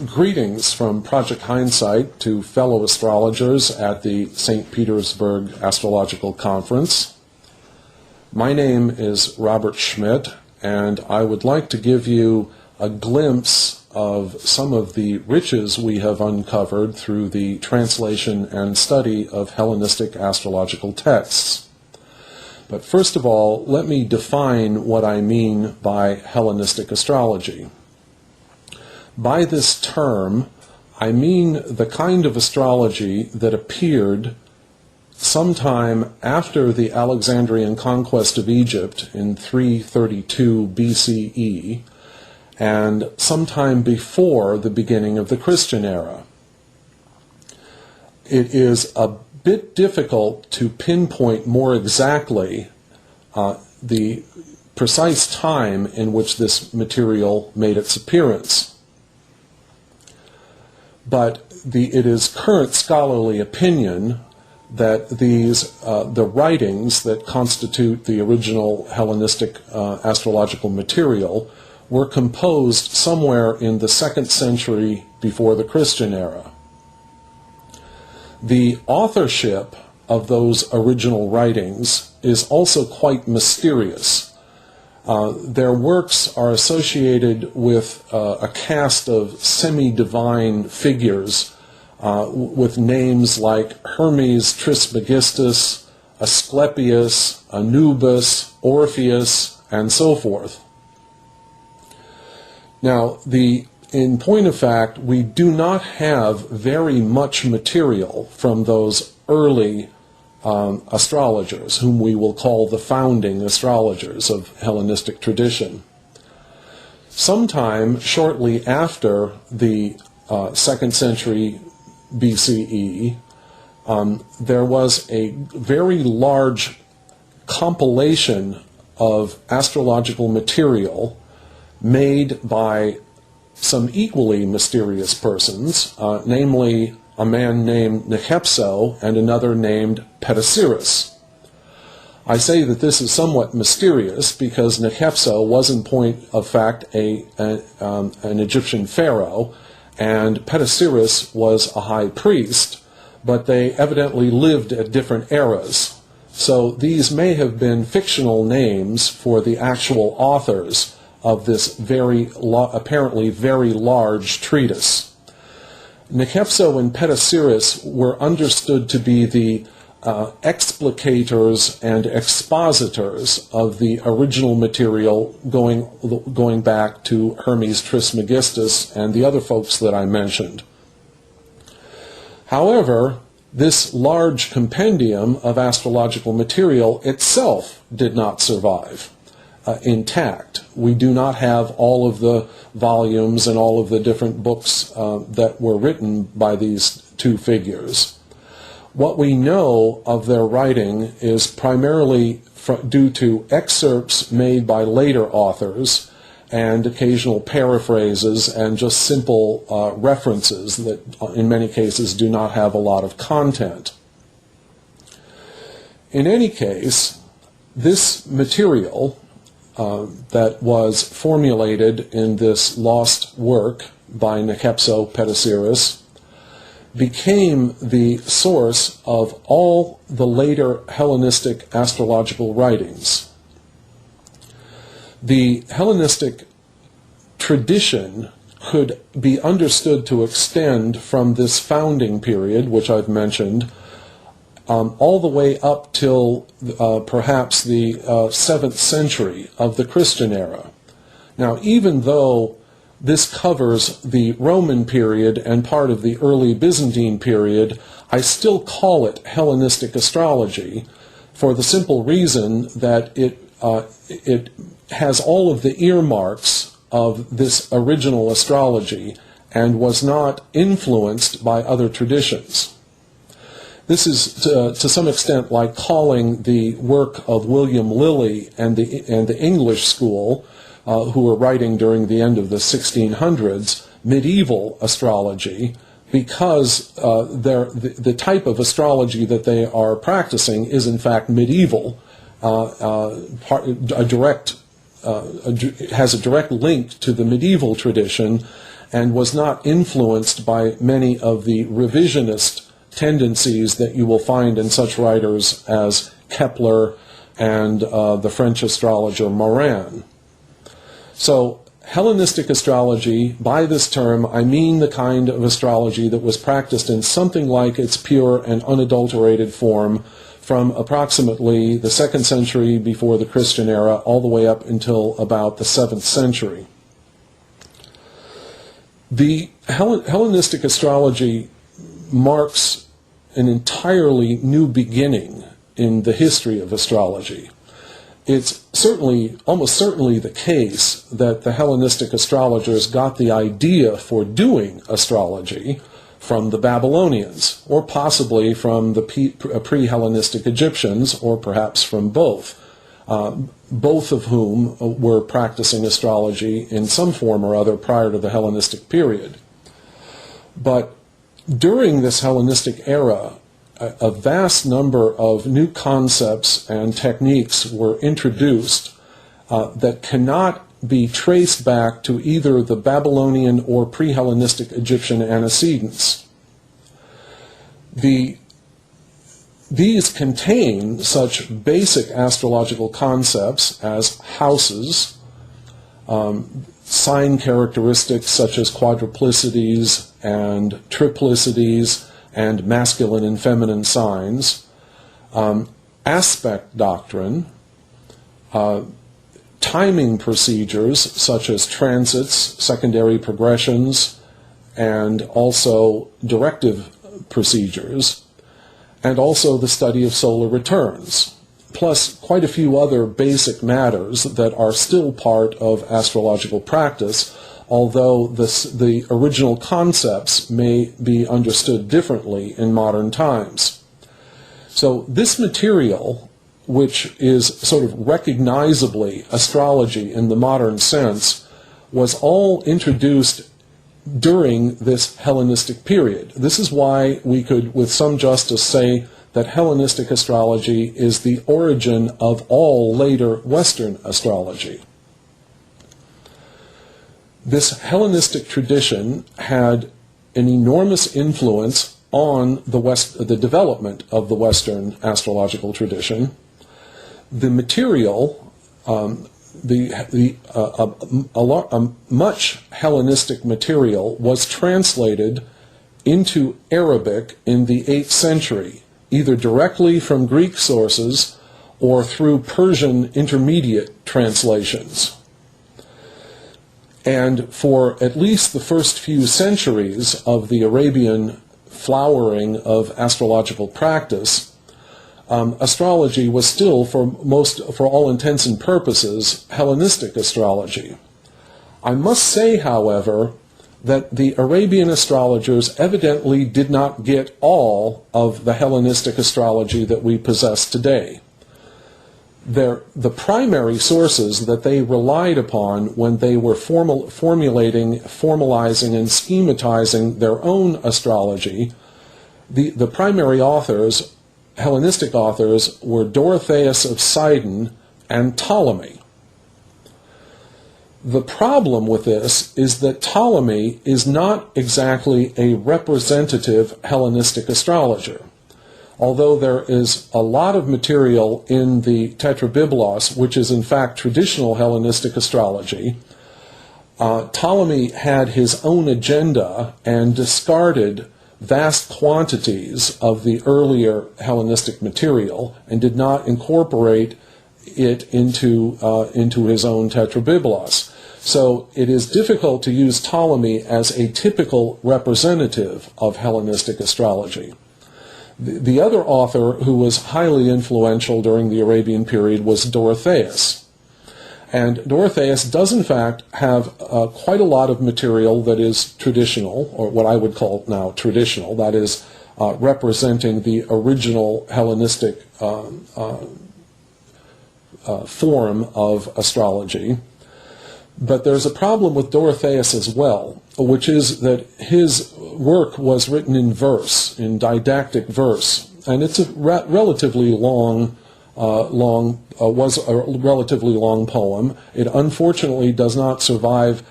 Greetings from Project Hindsight to fellow astrologers at the St. Petersburg Astrological Conference. My name is Robert Schmidt, and I would like to give you a glimpse of some of the riches we have uncovered through the translation and study of Hellenistic astrological texts. But first of all, let me define what I mean by Hellenistic astrology. By this term, I mean the kind of astrology that appeared sometime after the Alexandrian conquest of Egypt in 332 BCE and sometime before the beginning of the Christian era. It is a bit difficult to pinpoint more exactly the precise time in which this material made its appearance. But it is current scholarly opinion that the writings that constitute the original Hellenistic astrological material were composed somewhere in the 2nd century before the Christian era. The authorship of those original writings is also quite mysterious. Their works are associated with a cast of semi-divine figures with names like Hermes Trismegistus, Asclepius, Anubis, Orpheus, and so forth. Now, in point of fact, we do not have very much material from those early astrologers, whom we will call the founding astrologers of Hellenistic tradition. Sometime shortly after the 2nd century BCE, there was a very large compilation of astrological material made by some equally mysterious persons, namely a man named Nechepso and another named Petosiris. I say that this is somewhat mysterious because Nechepso was in point of fact an Egyptian pharaoh, and Petosiris was a high priest, but they evidently lived at different eras. So these may have been fictional names for the actual authors of this apparently very large treatise. Nechepso and Petosiris were understood to be the explicators and expositors of the original material going back to Hermes Trismegistus and the other folks that I mentioned. However, this large compendium of astrological material itself did not survive intact. We do not have all of the volumes and all of the different books that were written by these two figures. What we know of their writing is primarily due to excerpts made by later authors and occasional paraphrases and just simple references that in many cases do not have a lot of content. In any case, this material that was formulated in this lost work by Nechepso Petosiris became the source of all the later Hellenistic astrological writings. The Hellenistic tradition could be understood to extend from this founding period, which I've mentioned, all the way up till perhaps the 7th century of the Christian era. Now, even though this covers the Roman period and part of the early Byzantine period, I still call it Hellenistic astrology for the simple reason that it has all of the earmarks of this original astrology and was not influenced by other traditions. This is to some extent like calling the work of William Lilly and the English school, who were writing during the end of the 1600s, medieval astrology, because the type of astrology that they are practicing is in fact medieval, has a direct link to the medieval tradition, and was not influenced by many of the revisionist tendencies that you will find in such writers as Kepler and the French astrologer Morin. So Hellenistic astrology, by this term, I mean the kind of astrology that was practiced in something like its pure and unadulterated form from approximately the 2nd century before the Christian era all the way up until about the 7th century. The Hellenistic astrology marks an entirely new beginning in the history of astrology. It's almost certainly the case that the Hellenistic astrologers got the idea for doing astrology from the Babylonians, or possibly from the pre-Hellenistic Egyptians, or perhaps from both of whom were practicing astrology in some form or other prior to the Hellenistic period. But during this Hellenistic era, a vast number of new concepts and techniques were introduced that cannot be traced back to either the Babylonian or pre-Hellenistic Egyptian antecedents. These contain such basic astrological concepts as houses, sign characteristics such as quadruplicities and triplicities, and masculine and feminine signs, aspect doctrine, timing procedures such as transits, secondary progressions, and also directive procedures, and also the study of solar returns, plus quite a few other basic matters that are still part of astrological practice, although the original concepts may be understood differently in modern times. So this material, which is sort of recognizably astrology in the modern sense, was all introduced during this Hellenistic period. This is why we could, with some justice, say that Hellenistic astrology is the origin of all later Western astrology. This Hellenistic tradition had an enormous influence on the development of the Western astrological tradition. The material, much Hellenistic material was translated into Arabic in the 8th century, either directly from Greek sources or through Persian intermediate translations. And for at least the first few centuries of the Arabian flowering of astrological practice, astrology was still, for all intents and purposes, Hellenistic astrology. I must say, however, that the Arabian astrologers evidently did not get all of the Hellenistic astrology that we possess today. The primary sources that they relied upon when they were formulating, formalizing, and schematizing their own astrology, the primary authors, Hellenistic authors, were Dorotheus of Sidon and Ptolemy. The problem with this is that Ptolemy is not exactly a representative Hellenistic astrologer. Although there is a lot of material in the Tetrabiblos, which is in fact traditional Hellenistic astrology, Ptolemy had his own agenda and discarded vast quantities of the earlier Hellenistic material and did not incorporate it into his own Tetrabiblos. So it is difficult to use Ptolemy as a typical representative of Hellenistic astrology. The other author who was highly influential during the Arabian period was Dorotheus. And Dorotheus does in fact have quite a lot of material that is traditional, or what I would call now traditional, that is representing the original Hellenistic form of astrology. But there's a problem with Dorotheus as well, which is that his work was written in verse, in didactic verse, and it's a relatively long poem. It unfortunately does not survive